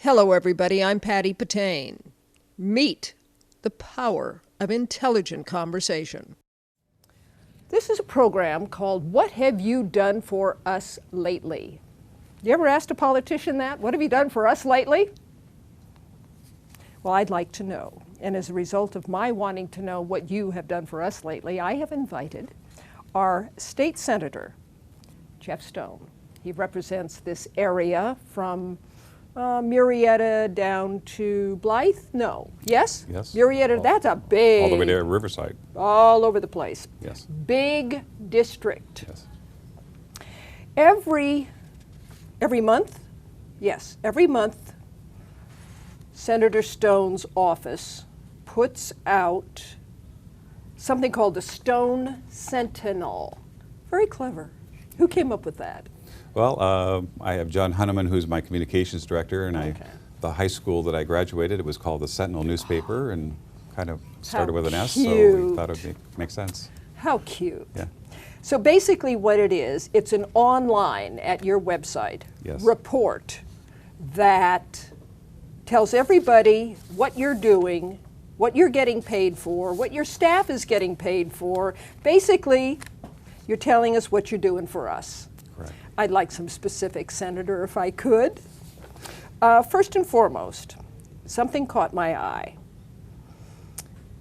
Hello, everybody. I'm Patty Patane. Meet the power of intelligent conversation. This is a program called What Have You Done for Us Lately? You ever asked a politician that? What have you done for us lately? Well, I'd like to know. And as a result of my wanting to know what you have done for us lately, I have invited our state senator, Jeff Stone. He represents this area from Murrieta down to Blythe? No. Yes? Yes. Murrieta, that's a big... All the way to Riverside. All over the place. Yes. Big district. Yes. Every month, yes, every month, Senator Stone's office puts out something called the Stone Sentinel. Very clever. Who came up with that? Well, I have John Hunneman, who's my communications director, and the high school that I graduated, it was called the Sentinel newspaper, and kind of started with an S, so we thought it would make sense. How cute. Yeah. So basically what it is, it's an online, at your website, report that tells everybody what you're doing, what you're getting paid for, what your staff is getting paid for. Basically, you're telling us what you're doing for us. Correct. I'd like some specifics, Senator, if I could. First and foremost, something caught my eye.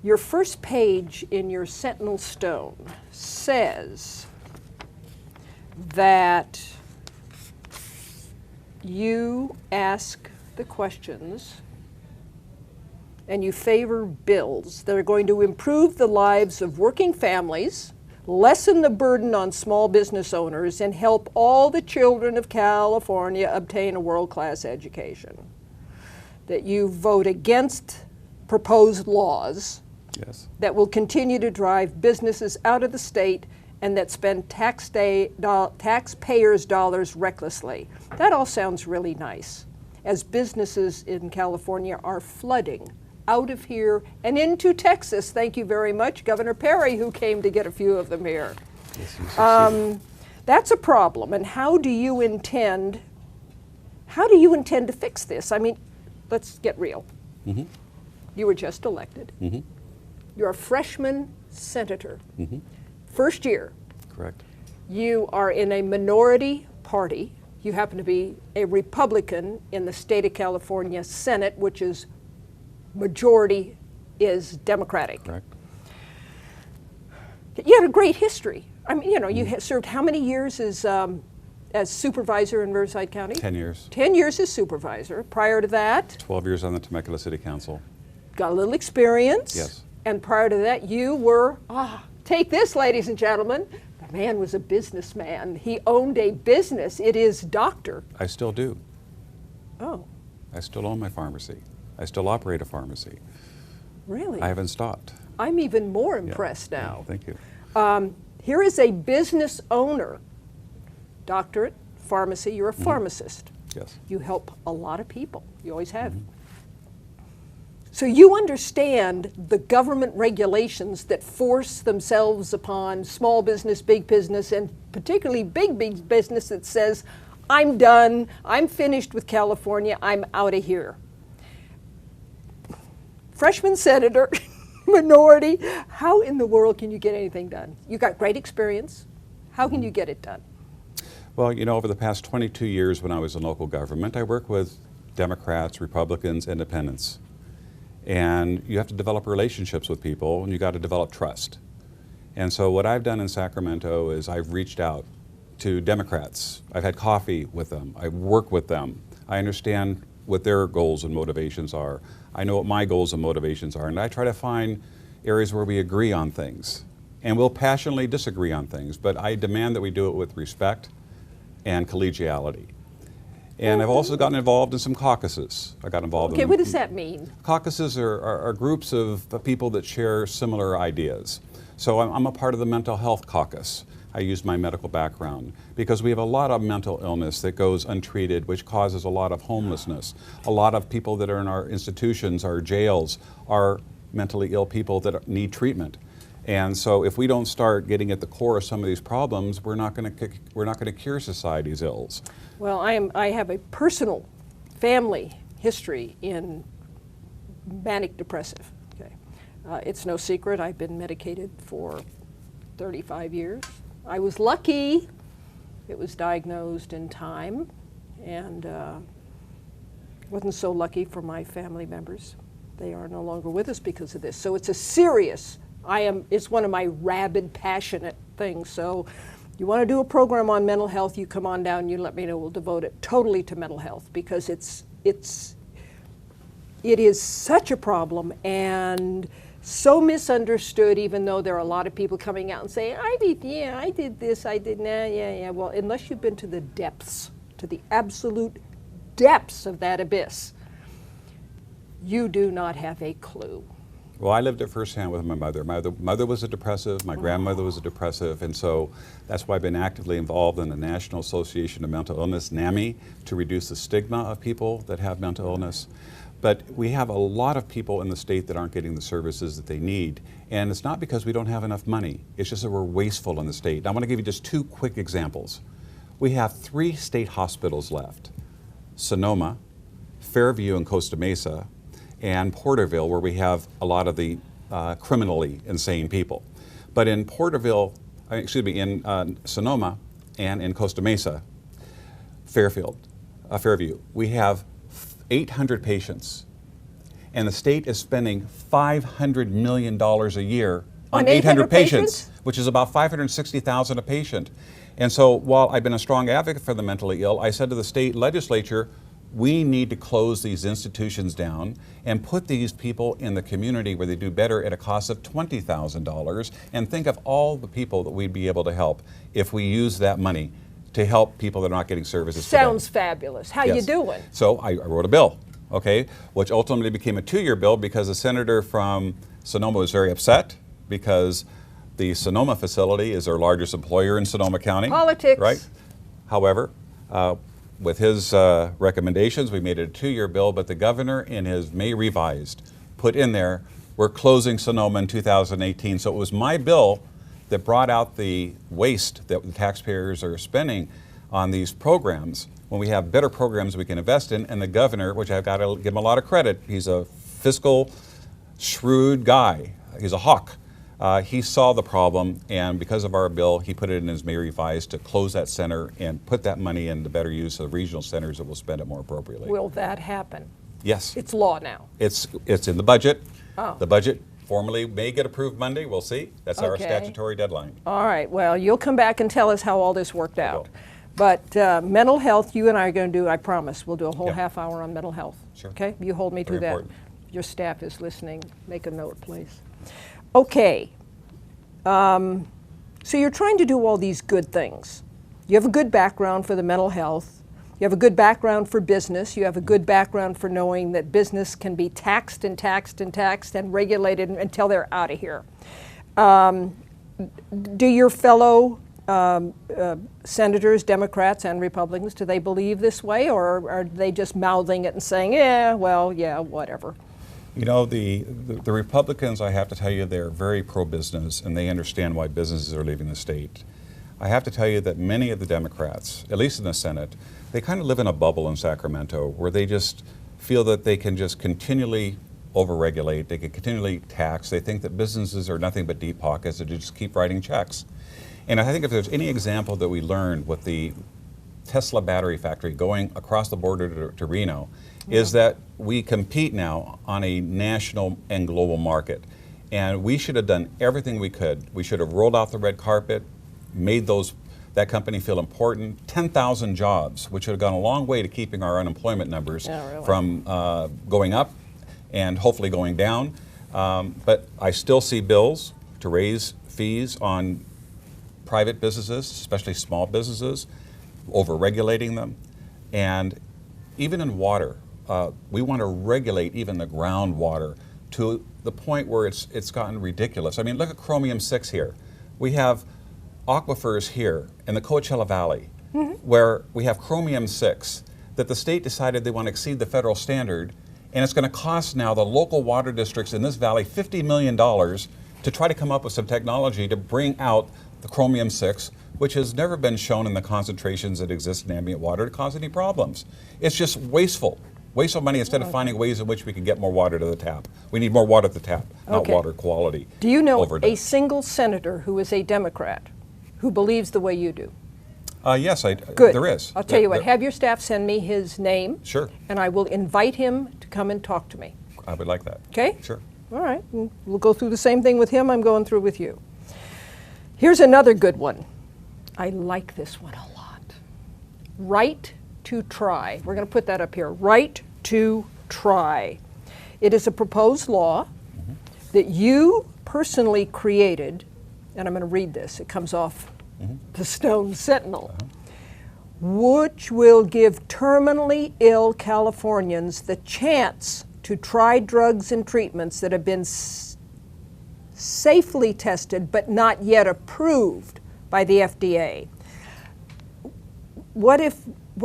Your first page in your Sentinel Stone says that you ask the questions and you favor bills that are going to improve the lives of working families, lessen the burden on small business owners, and help all the children of California obtain a world-class education. That you vote against proposed laws that will continue to drive businesses out of the state and that spend taxpayers' dollars recklessly. That all sounds really nice, as businesses in California are flooding out of here and into Texas. Thank you very much, Governor Perry, who came to get a few of them here. Yes, that's a problem. And how do you intend to fix this? I mean, let's get real. Mm-hmm. You were just elected. Mm-hmm. You're a freshman senator. Mm-hmm. First year. Correct. You are in a minority party. You happen to be a Republican in the state of California Senate, which is majority is Democratic. Correct. You had a great history. I mean, you know, you served how many years as supervisor in Riverside County? 10 years. 10 years as supervisor. Prior to that? 12 years on the Temecula City Council. Got a little experience. Yes. And prior to that, you were, take this, ladies and gentlemen, the man was a businessman. He owned a business. It is Doctor. I still do. Oh. I still own my pharmacy. I still operate a pharmacy. Really? I haven't stopped. I'm even more impressed now. Thank you. Here is a business owner, doctorate, pharmacy, you're a pharmacist. Yes. You help a lot of people. You always have. So you understand the government regulations that force themselves upon small business, big business, and particularly big business that says, I'm done, I'm finished with California, I'm out of here. Freshman senator, minority, how in the world can you get anything done? You got great experience. How can you get it done? Well, you know, over the past 22 years when I was in local government, I worked with Democrats, Republicans, Independents. And you have to develop relationships with people, and you got to develop trust. And so what I've done in Sacramento is I've reached out to Democrats. I've had coffee with them. I work with them. I understand what their goals and motivations are. I know what my goals and motivations are, and I try to find areas where we agree on things. And we'll passionately disagree on things, but I demand that we do it with respect and collegiality. And I've also gotten involved in some caucuses. I got involved in... Okay, what does that mean? Caucuses are groups of people that share similar ideas. So I'm a part of the mental health caucus. I use my medical background because we have a lot of mental illness that goes untreated, which causes a lot of homelessness. A lot of people that are in our institutions, our jails, are mentally ill people that need treatment. And so if we don't start getting at the core of some of these problems, we're not going to cure society's ills. Well, I have a personal family history in manic depressive. Okay. It's no secret I've been medicated for 35 years. I was lucky. It was diagnosed in time, and wasn't so lucky for my family members. They are no longer with us because of this. So it's a serious, it's one of my rabid, passionate things. So you want to do a program on mental health, you come on down, you let me know, we'll devote it totally to mental health, because it is such a problem and so misunderstood, even though there are a lot of people coming out and saying, I did this, I did that, yeah. Well, unless you've been to the depths, to the absolute depths of that abyss, you do not have a clue. Well, I lived it firsthand with my mother. My mother was a depressive, my grandmother was a depressive, and so that's why I've been actively involved in the National Association of Mental Illness, NAMI, to reduce the stigma of people that have mental illness. But we have a lot of people in the state that aren't getting the services that they need, and it's not because we don't have enough money. It's just that we're wasteful in the state. And I want to give you just two quick examples. We have 3 state hospitals left: Sonoma, Fairview in Costa Mesa, and Porterville, where we have a lot of the criminally insane people. But in in Sonoma and in Costa Mesa, Fairview, we have 800 patients, and the state is spending $500 million a year on 800 patients, which is about $560,000 a patient. And so while I've been a strong advocate for the mentally ill, I said to the state legislature, we need to close these institutions down and put these people in the community where they do better at a cost of $20,000, and think of all the people that we'd be able to help if we use that money to help people that are not getting services today. Sounds fabulous. How you doing? So I wrote a bill, okay, which ultimately became a 2-year bill because the senator from Sonoma was very upset because the Sonoma facility is our largest employer in Sonoma County. Politics. Right? However, with his recommendations, we made it a 2-year bill, but the governor in his May revised put in there, we're closing Sonoma in 2018. So it was my bill that brought out the waste that the taxpayers are spending on these programs when we have better programs we can invest in. And the governor, which I've got to give him a lot of credit, he's a fiscal shrewd guy, he's a hawk. He saw the problem, and because of our bill, he put it in his May revised to close that center and put that money into better use of regional centers that will spend it more appropriately. Will that happen? Yes. It's law now. It's in the budget. Oh. The budget formally may get approved Monday. We'll see. That's our Okay. statutory deadline. All right, well, you'll come back and tell us how all this worked out. But mental health, you and I are going to do, I promise, we'll do a whole half hour on mental health. Sure. Okay, you hold me to Very that. important. Your staff is listening. Make a note, please. Okay, so you're trying to do all these good things. You have a good background for the mental health. You have a good background for business. You have a good background for knowing that business can be taxed and taxed and taxed and regulated until they're out of here. Do your fellow senators, Democrats and Republicans, do they believe this way, or are they just mouthing it and saying, yeah, well, yeah, whatever? You know, the Republicans, I have to tell you, they're very pro-business, and they understand why businesses are leaving the state. I have to tell you that many of the Democrats, at least in the Senate, they kind of live in a bubble in Sacramento where they just feel that they can just continually overregulate, they can continually tax. They think that businesses are nothing but deep pockets and just keep writing checks. And I think if there's any example that we learned with the Tesla battery factory going across the border to Reno, is that we compete now on a national and global market. And we should have done everything we could. We should have rolled out the red carpet, made that company feel important. 10,000 jobs, which would have gone a long way to keeping our unemployment numbers from going up and hopefully going down. But I still see bills to raise fees on private businesses, especially small businesses, over-regulating them. And even in water, we want to regulate even the groundwater to the point where it's gotten ridiculous. I mean, look at chromium-6 here. We have aquifers here in the Coachella Valley where we have chromium-6 that the state decided they want to exceed the federal standard, and it's going to cost now the local water districts in this valley $50 million to try to come up with some technology to bring out the chromium-6, which has never been shown in the concentrations that exist in ambient water to cause any problems. It's just wasteful. Wasteful money instead of finding ways in which we can get more water to the tap. We need more water at the tap, not Okay. water quality. Do you know overdone. a single senator who is a Democrat who believes the way you do? Yes, Good. there is. I'll tell you what, There- have your staff send me his name. Sure. And I will invite him to come and talk to me. I would like that. Okay? Sure. All right. And we'll go through the same thing with him I'm going through with you. Here's another good one. I like this one a lot. Right to try. We're going to put that up here. Right to try. It is a proposed law that you personally created, and I'm going to read this. It comes off the Stone Sentinel, which will give terminally ill Californians the chance to try drugs and treatments that have been safely tested but not yet approved by the FDA. What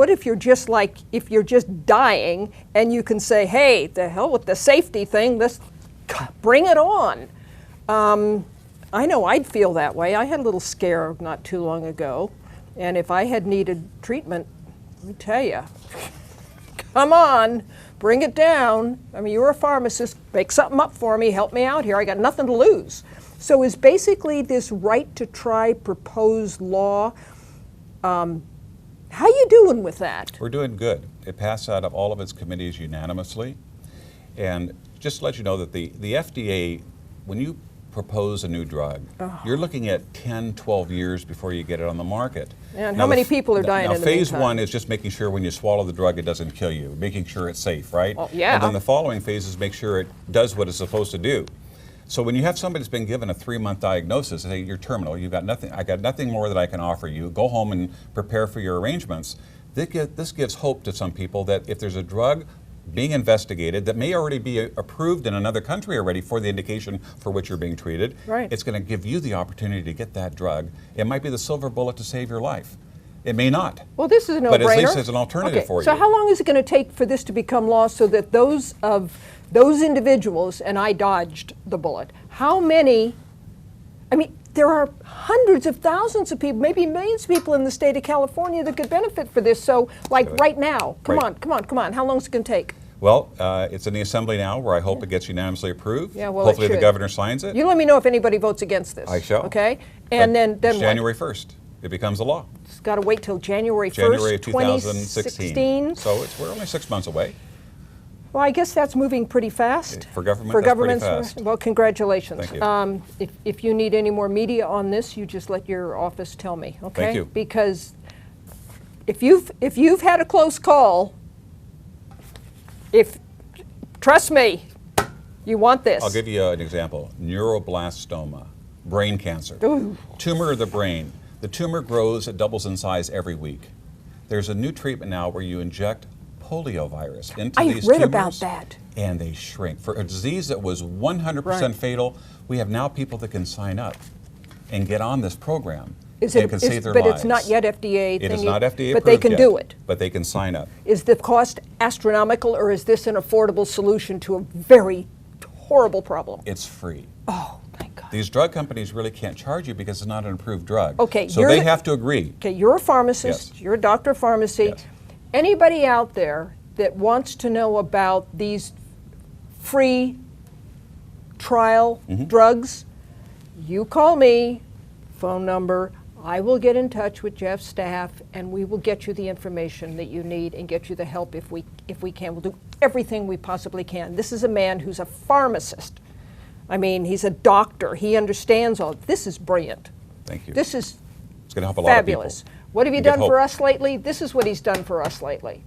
if you're just like, if you're just dying and you can say, hey, the hell with the safety thing, let's bring it on. I know I'd feel that way. I had a little scare not too long ago, and if I had needed treatment, let me tell you, come on, bring it down. I mean, you're a pharmacist, make something up for me, help me out here. I got nothing to lose. So is basically this right to try proposed law, how you doing with that? We're doing good. It passed out of all of its committees unanimously. And just to let you know that the FDA, when you propose a new drug, you're looking at 10, 12 years before you get it on the market. And Now how many people are dying now in the phase meantime? one is just making sure when you swallow the drug it doesn't kill you, making sure it's safe, right? Oh, yeah. And then the following phase is make sure it does what it's supposed to do. So when you have somebody that's been given a 3-month diagnosis, say you're terminal, you've got nothing, I got nothing more that I can offer you, go home and prepare for your arrangements. This gives hope to some people that if there's a drug being investigated that may already be approved in another country already for the indication for which you're being treated, right. It's going to give you the opportunity to get that drug. It might be the silver bullet to save your life. It may not. Well, this is a no-brainer. But at least it's an alternative for you. So how long is it going to take for this to become law so that those individuals, and I dodged the bullet, how many, I mean, there are hundreds of thousands of people, maybe millions of people in the state of California that could benefit for this. So, like right now, come on, how long is it going to take? Well, it's in the Assembly now where I hope it gets unanimously approved. Yeah, well, hopefully it the should. governor signs it. You let me know if anybody votes against this. I shall. Okay? And then It's what? January 1st. It becomes a law. It's got to wait till January 1st, January of 2016. So we're only 6 months away. Well, I guess that's moving pretty fast. For government, For that's pretty governments, fast. well, congratulations. Thank you. If you need any more media on this, you just let your office tell me, okay? Thank you. Because if you've had a close call, trust me, you want this. I'll give you an example. Neuroblastoma, brain cancer. Ooh. Tumor of the brain. The tumor grows, it doubles in size every week. There's a new treatment now where you inject poliovirus into I these read tumors. about that. And they shrink. For a disease that was 100% Right. fatal, we have now people that can sign up and get on this program. Is and it, can is- save their but lives. it's not yet FDA. It is thingy, not FDA but they approved can yet, do it. But they can sign up. Is the cost astronomical, or is this an affordable solution to a very horrible problem? It's free. Oh, thank God. These drug companies really can't charge you because it's not an approved drug. Okay, So you're they the- have to agree. Okay, you're a pharmacist, Yes. you're a doctor of pharmacy. Yes. Anybody out there that wants to know about these free trial Mm-hmm. drugs, you call me, phone number. I will get in touch with Jeff's staff, and we will get you the information that you need and get you the help if we can. We'll do everything we possibly can. This is a man who's a pharmacist. I mean, he's a doctor. He understands all. This is brilliant. Thank you. This is It's going to help a lot of people. fabulous. What have you We get done for hope. us lately? This is what he's done for us lately.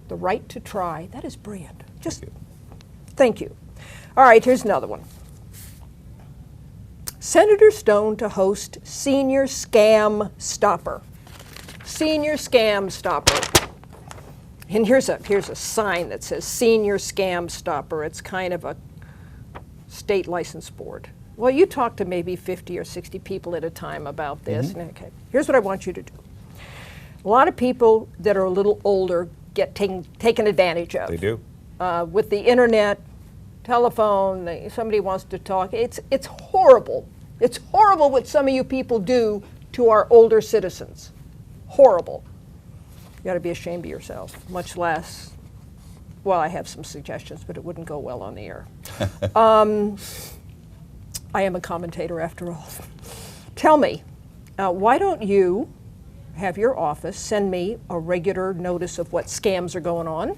The right to try. That is brilliant. Just thank you. All right, here's another one. Senator Stone to host Senior Scam Stopper. Senior Scam Stopper. And here's a sign that says Senior Scam Stopper. It's kind of a state license board. Well, you talk to maybe 50 or 60 people at a time about this. Mm-hmm. Okay, here's what I want you to do. A lot of people that are a little older get taken advantage of. They do. With the internet, telephone, somebody wants to talk. It's horrible. It's horrible what some of you people do to our older citizens. Horrible. You got to be ashamed of yourself, much less Well, I have some suggestions, but it wouldn't go well on the air. I am a commentator after all. Tell me, why don't you have your office send me a regular notice of what scams are going on?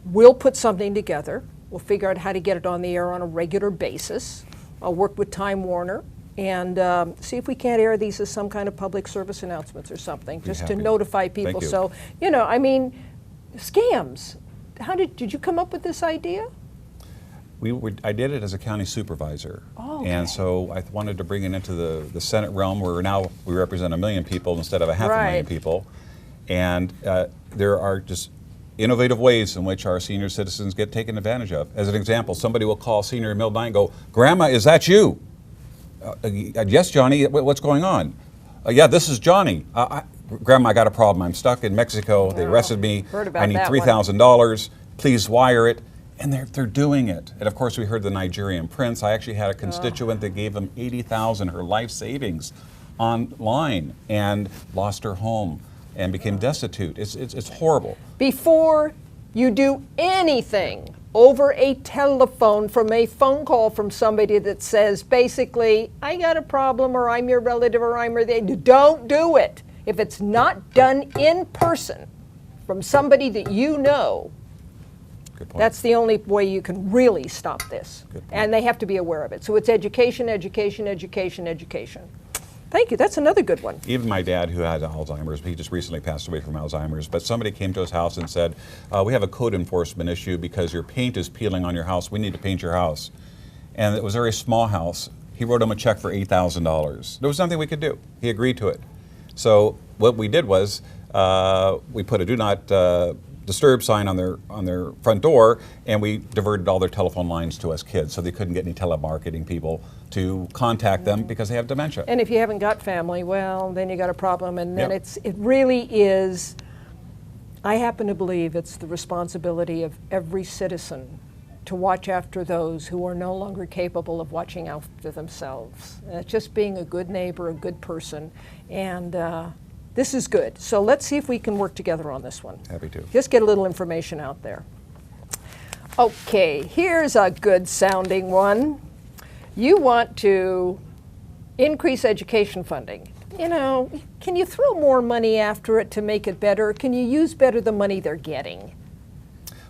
We'll put something together. We'll figure out how to get it on the air on a regular basis. I'll work with Time Warner and see if we can't air these as some kind of public service announcements or something, just to notify people. Thank you. So, you know, I mean, scams. How did you come up with this idea? I did it as a county supervisor. Oh, okay. And so I wanted to bring it into the Senate realm where now we represent 1 million people instead of a half a million people. And there are just innovative ways in which our senior citizens get taken advantage of. As an example, somebody will call senior in the middle of the night and go, "Grandma, is that you?" "Yes, Johnny, what's going on?" "Yeah, this is Johnny. Grandma, I got a problem. I'm stuck in Mexico. They arrested me. I need $3,000. Please wire it." And they're doing it. And of course, we heard the Nigerian prince. I actually had a constituent that gave them $80,000, her life savings, online, and lost her home and became destitute. It's horrible. Before you do anything over a telephone from a phone call from somebody that says basically, "I got a problem," or "I'm your relative," or "I'm your," don't do it. If it's not done in person from somebody that you know, that's the only way you can really stop this. And they have to be aware of it. So it's education, education, education, education. Thank you. That's another good one. Even my dad, who had Alzheimer's, he just recently passed away from Alzheimer's, but somebody came to his house and said, "We have a code enforcement issue because your paint is peeling on your house. We need to paint your house." And it was a very small house. He wrote him a check for $8,000. There was nothing we could do. He agreed to it. So what we did was we put a do not disturb sign on their front door, and we diverted all their telephone lines to us kids, so they couldn't get any telemarketing people to contact them because they have dementia. And if you haven't got family, well, then you got a problem. And then it really is. I happen to believe it's the responsibility of every citizen to watch after those who are no longer capable of watching after themselves. Just being a good neighbor, a good person, and. This is good. So let's see if we can work together on this one. Happy to. Just get a little information out there. Okay, here's a good sounding one. You want to increase education funding. You know, can you throw more money after it to make it better? Can you use better the money they're getting?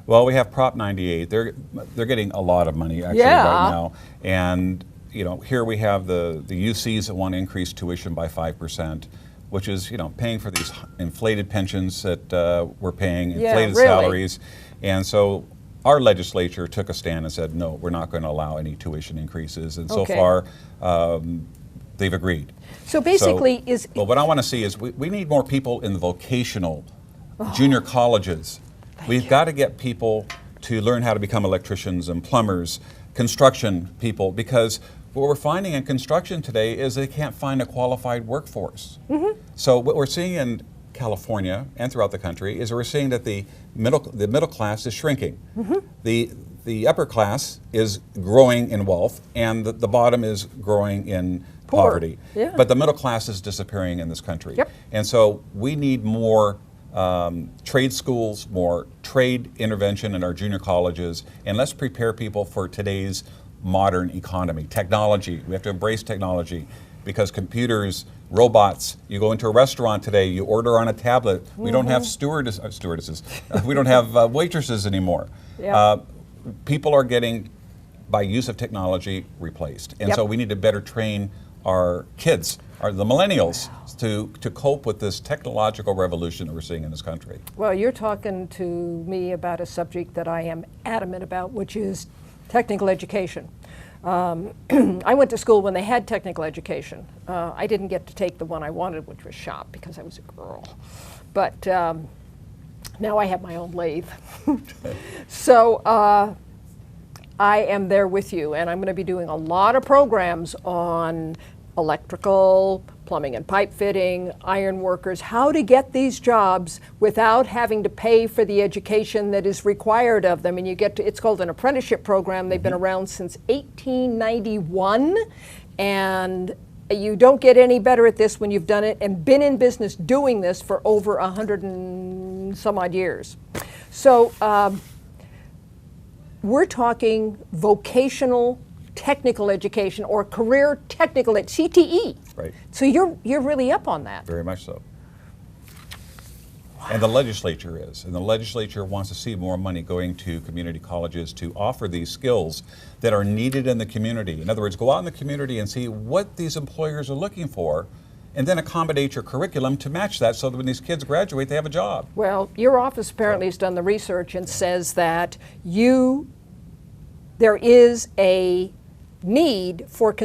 Well, we have Prop 98. They're getting a lot of money actually right now. And you know, here we have the UCs that want to increase tuition by 5%. Which is, you know, paying for these inflated pensions that we're paying, inflated salaries. And so our legislature took a stand and said, no, we're not going to allow any tuition increases. And so far, they've agreed. So basically well, what I want to see is we need more people in the vocational junior colleges. We've got to get people to learn how to become electricians and plumbers, construction people, because what we're finding in construction today is they can't find a qualified workforce. So what we're seeing in California and throughout the country is we're seeing that the middle class is shrinking. The upper class is growing in wealth, and the bottom is growing in poverty. But the middle class is disappearing in this country. And so we need more trade schools, more trade intervention in our junior colleges, and let's prepare people for today's modern economy. Technology, we have to embrace technology because computers, robots, you go into a restaurant today, you order on a tablet. We don't have stewardesses. We don't have waitresses anymore. People are getting, by use of technology, replaced. And so we need to better train our kids, the millennials, to cope with this technological revolution that we're seeing in this country. Well, you're talking to me about a subject that I am adamant about, which is technical education. I went to school when they had technical education. I didn't get to take the one I wanted, which was shop, because I was a girl. But now I have my own lathe. So I am there with you, and I'm going to be doing a lot of programs on electrical, plumbing and pipe fitting, iron workers, how to get these jobs without having to pay for the education that is required of them. And you get to, it's called an apprenticeship program. They've been around since 1891, and you don't get any better at this when you've done it and been in business doing this for over 100 and some odd years. So we're talking vocational technical education or career technical CTE. Right. So you're really up on that. Very much so. And the legislature is. And the legislature wants to see more money going to community colleges to offer these skills that are needed in the community. In other words, go out in the community and see what these employers are looking for, and then accommodate your curriculum to match that so that when these kids graduate, they have a job. Well, your office apparently has done the research and says that there is a need for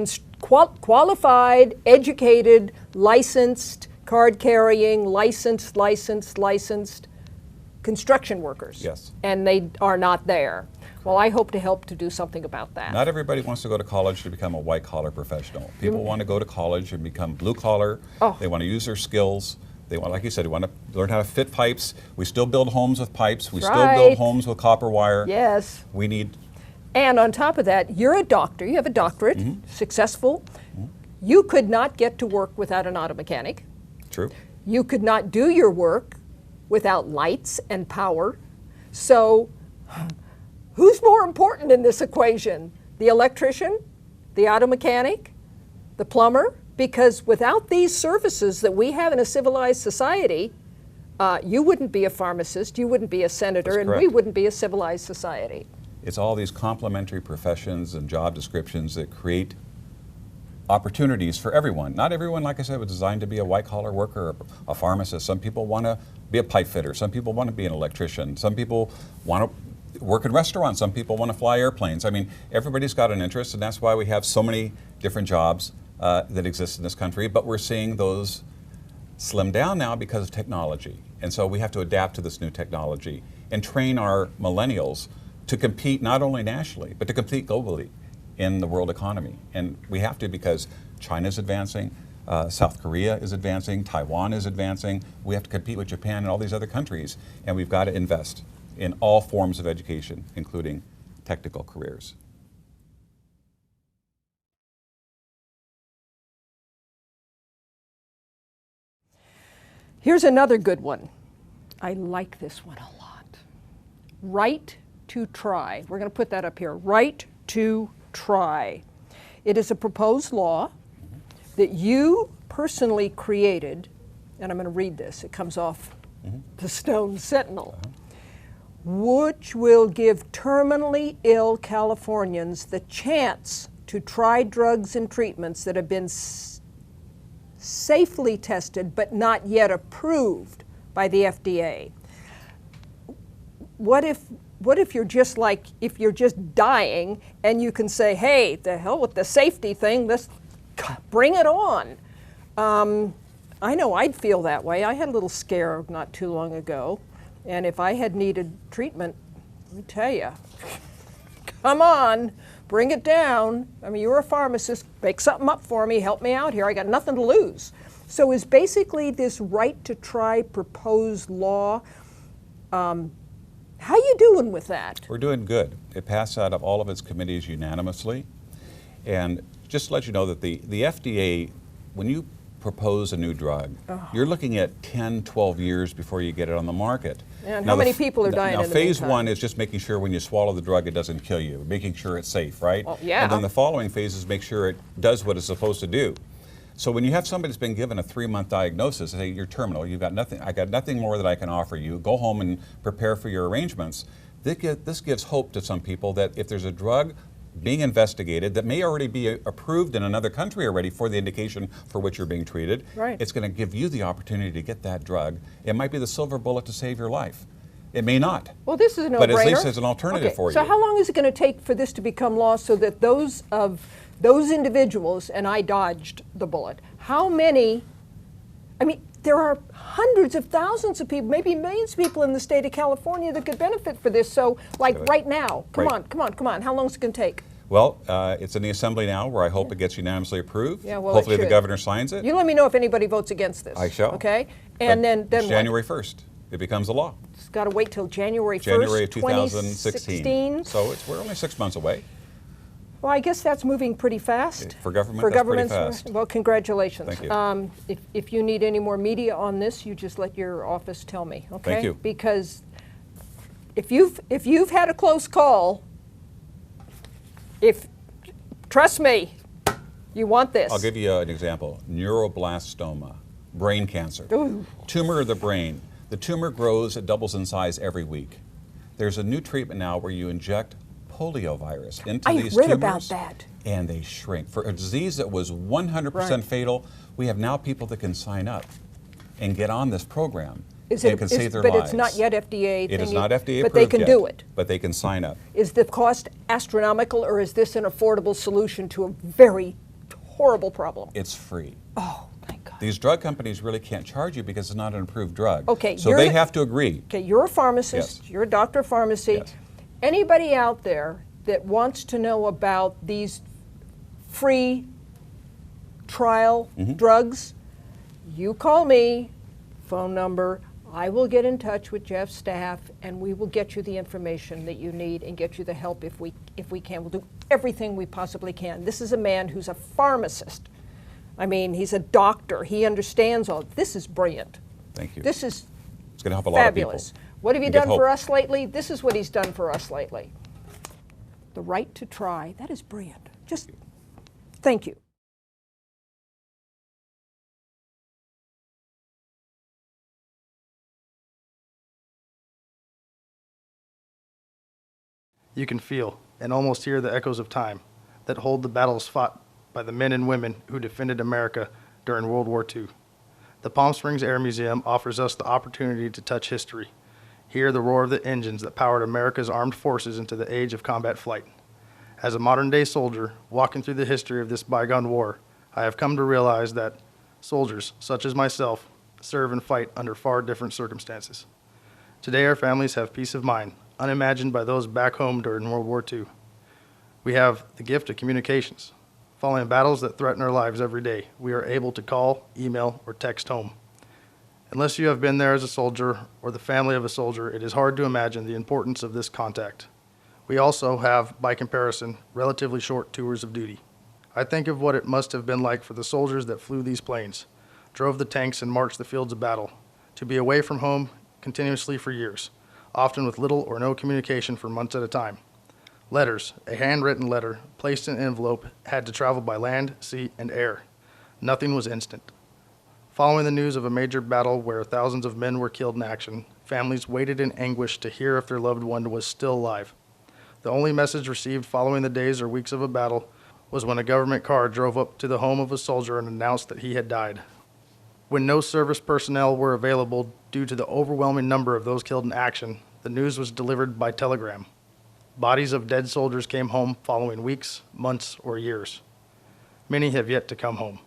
qualified, educated, licensed, card-carrying, licensed construction workers. Yes. And they are not there. Well, I hope to help to do something about that. Not everybody wants to go to college to become a white-collar professional. People want to go to college and become blue-collar. Oh. They want to use their skills. They want, like you said, they want to learn how to fit pipes. We still build homes with pipes. We still build homes with copper wire. Yes. We need... And on top of that, you're a doctor. You have a doctorate, successful. You could not get to work without an auto mechanic. True. You could not do your work without lights and power. So who's more important in this equation? The electrician, the auto mechanic, the plumber? Because without these services that we have in a civilized society, you wouldn't be a pharmacist, you wouldn't be a senator, and we wouldn't be a civilized society. It's all these complementary professions and job descriptions that create opportunities for everyone. Not everyone, like I said, was designed to be a white-collar worker or a pharmacist. Some people want to be a pipe fitter. Some people want to be an electrician. Some people want to work in restaurants. Some people want to fly airplanes. I mean, everybody's got an interest, and that's why we have so many different jobs that exist in this country. But we're seeing those slim down now because of technology. And so we have to adapt to this new technology and train our millennials to compete not only nationally, but to compete globally in the world economy. And we have to, because China's advancing, South Korea is advancing, Taiwan is advancing. We have to compete with Japan and all these other countries, and we've got to invest in all forms of education, including technical careers. Here's another good one. I like this one a lot. Right to try. We're going to put that up here. Right to try. It is a proposed law that you personally created, and I'm going to read this. It comes off the Stone Sentinel, which will give terminally ill Californians the chance to try drugs and treatments that have been safely tested but not yet approved by the FDA. What if you're just like, if you're just dying and you can say, hey, the hell with the safety thing, let's bring it on. I know I'd feel that way. I had a little scare not too long ago, and if I had needed treatment, let me tell you, come on, bring it down. I mean, you're a pharmacist, make something up for me, help me out here, I got nothing to lose. So is basically this right to try proposed law, how you doing with that? We're doing good. It passed out of all of its committees unanimously. And just to let you know that the FDA, when you propose a new drug, you're looking at 10, 12 years before you get it on the market. And how many people are dying in the phase meantime? one is just making sure when you swallow the drug it doesn't kill you, making sure it's safe, right? Well, yeah. And then the following phase is make sure it does what it's supposed to do. So when you have somebody that's been given a 3-month diagnosis, say you're terminal, you've got nothing, I got nothing more that I can offer you, go home and prepare for your arrangements. This gives hope to some people that if there's a drug being investigated that may already be approved in another country already for the indication for which you're being treated, it's going to give you the opportunity to get that drug. It might be the silver bullet to save your life. It may not. Well, this is a no-brainer. But at least there's an alternative for you. So how long is it going to take for this to become law so that those individuals, and I dodged the bullet, how many, I mean, there are hundreds of thousands of people, maybe millions of people in the state of California that could benefit for this. So, like right now, come on, how long is it going to take? Well, it's in the Assembly now, where I hope it gets unanimously approved. Yeah, well, hopefully the governor signs it. You let me know if anybody votes against this. I shall. Okay? And then January 1st, it becomes a law. It's got to wait till January 1st, January of 2016. So we're only 6 months away. Well, I guess that's moving pretty fast. For government, that's pretty fast. Well, congratulations. Thank you. If you need any more media on this, you just let your office tell me, okay? Thank you. Because if you've had a close call, If, trust me, you want this. I'll give you an example. Neuroblastoma, brain cancer. Ooh. Tumor of the brain. The tumor grows, it doubles in size every week. There's a new treatment now where you inject poliovirus into these tumors. I read about that. And they shrink. For a disease that was 100% Right. fatal, we have now people that can sign up and get on this program Is and it, can is- save their but lives. it's not yet FDA. It is thingy, not FDA but approved they can yet, do it. but they can sign up. Is the cost astronomical, or is this an affordable solution to a very horrible problem? It's free. Oh, thank God. These drug companies really can't charge you because it's not an approved drug. Okay, so you're they the- have to agree. Okay, you're a pharmacist, Yes. you're a doctor of pharmacy. Yes. Anybody out there that wants to know about these free trial Mm-hmm. drugs, you call me, phone number. I will get in touch with Jeff's staff, and we will get you the information that you need and get you the help if we can. We'll do everything we possibly can. This is a man who's a pharmacist. I mean, he's a doctor. He understands all. This is brilliant. Thank you. This is It's going to help a lot of people. fabulous. What have you You get done for hope. us lately? This is what he's done for us lately. The right to try. That is brilliant. Just thank you. You can feel and almost hear the echoes of time that hold the battles fought by the men and women who defended America during World War II. The Palm Springs Air Museum offers us the opportunity to touch history, hear the roar of the engines that powered America's armed forces into the age of combat flight. As a modern-day soldier walking through the history of this bygone war, I have come to realize that soldiers, such as myself, serve and fight under far different circumstances. Today, our families have peace of mind, unimagined by those back home during World War II. We have the gift of communications. Following battles that threaten our lives every day, we are able to call, email, or text home. Unless you have been there as a soldier or the family of a soldier, it is hard to imagine the importance of this contact. We also have, by comparison, relatively short tours of duty. I think of what it must have been like for the soldiers that flew these planes, drove the tanks, and marched the fields of battle, to be away from home continuously for years, often with little or no communication for months at a time. Letters, a handwritten letter, placed in an envelope, had to travel by land, sea, and air. Nothing was instant. Following the news of a major battle where thousands of men were killed in action, families waited in anguish to hear if their loved one was still alive. The only message received following the days or weeks of a battle was when a government car drove up to the home of a soldier and announced that he had died. When no service personnel were available due to the overwhelming number of those killed in action, the news was delivered by telegram. Bodies of dead soldiers came home following weeks, months, or years. Many have yet to come home.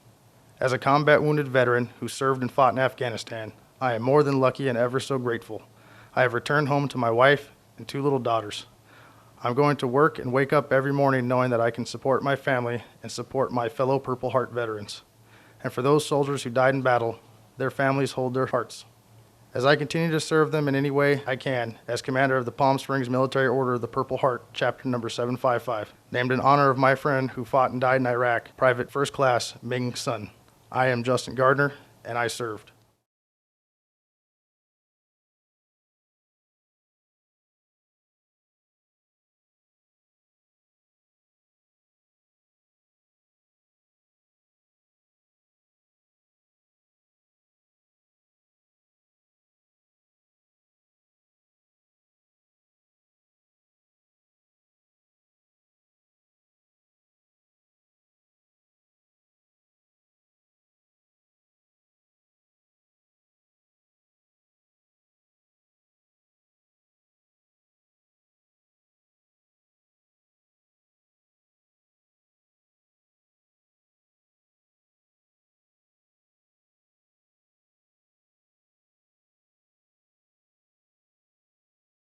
As a combat wounded veteran who served and fought in Afghanistan, I am more than lucky and ever so grateful. I have returned home to my wife and 2 little daughters. I'm going to work and wake up every morning knowing that I can support my family and support my fellow Purple Heart veterans. And for those soldiers who died in battle, their families hold their hearts. As I continue to serve them in any way I can, as commander of the Palm Springs Military Order of the Purple Heart, chapter number 755, named in honor of my friend who fought and died in Iraq, Private First Class Ming Sun. I am Justin Gardner, and I served.